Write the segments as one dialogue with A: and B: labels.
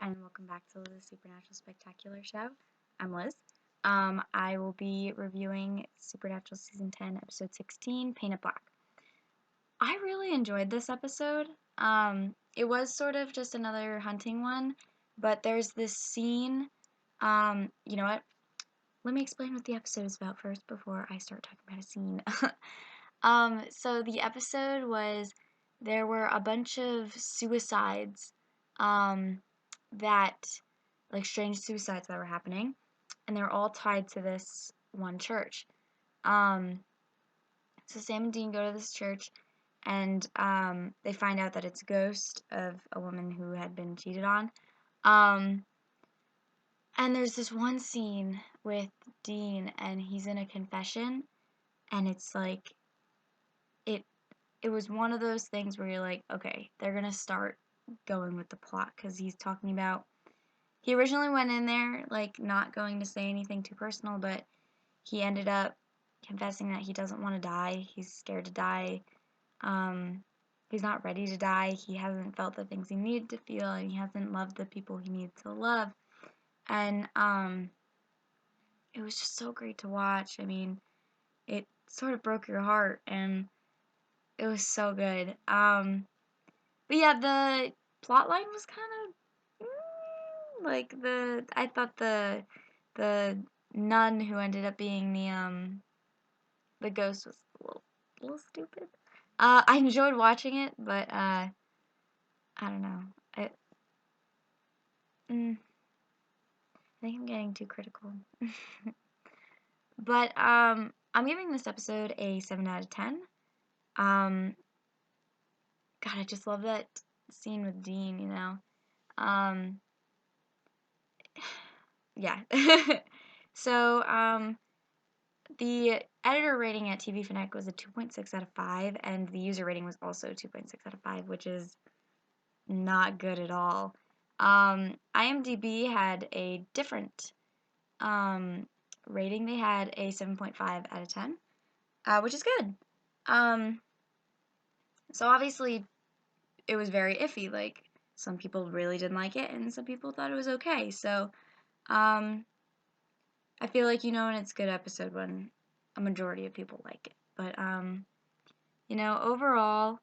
A: and welcome back to the Supernatural Spectacular Show. I'm Liz. I will be reviewing Supernatural Season 10, Episode 16, Painted Black. I really enjoyed this episode. It was sort of just another hunting one, but there's this scene. You know what? Let me explain what the episode is about first before I start talking about a scene. So the episode was there were a bunch of suicides, that, like, strange suicides that were happening, and they were all tied to this one church. Um, so Sam and Dean go to this church, and they find out that it's a ghost of a woman who had been cheated on. Um, and there's this one scene with Dean, and he's in a confession, and it's like it it was one of those things where you're like, okay, they're gonna start going with the plot because he's talking about he originally went in there like not going to say anything too personal, but he ended up confessing that he doesn't want to die. He's scared to die. Um, he's not ready to die. He hasn't felt the things he needed to feel, and he hasn't loved the people he needed to love. And it was just so great to watch. I mean, it sort of broke your heart, and it was so good. But yeah, the plot line was kind of like I thought the nun who ended up being the ghost was a little stupid. I enjoyed watching it, but I don't know. I mm, I think I'm getting too critical. But I'm giving this episode a 7 out of 10. Um, God, I just love that scene with Dean. Um, yeah. So the editor rating at TV Fanatic was a 2.6 out of 5, and the user rating was also 2.6 out of 5, which is not good at all. IMDb had a different rating. They had a 7.5 out of 10, which is good. So obviously it was very iffy. Like, some people really didn't like it, and some people thought it was okay. So I feel like when it's a good episode when a majority of people like it. But overall,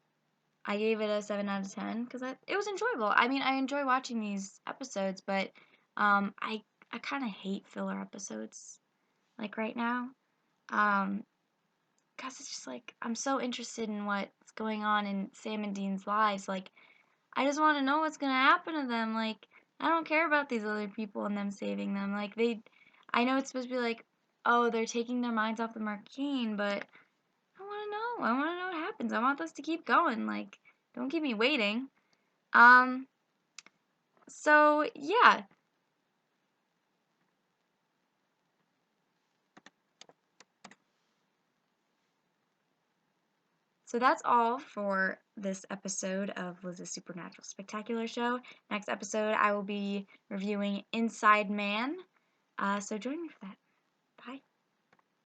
A: I gave it a 7 out of 10 because it was enjoyable. I mean, I enjoy watching these episodes, but I kind of hate filler episodes like right now. Because it's just like I'm so interested in what's going on in Sam and Dean's lives. Like, I just want to know what's gonna happen to them. Like, I don't care about these other people and them saving them. Like, I know it's supposed to be like, oh, they're taking their minds off the Marquine, but I want to know. I want to know what happens. I want this to keep going. Like, don't keep me waiting. Um, so yeah. So that's all for this episode of Liz's Supernatural Spectacular Show. Next episode, I will be reviewing Inside Man. So join me for that.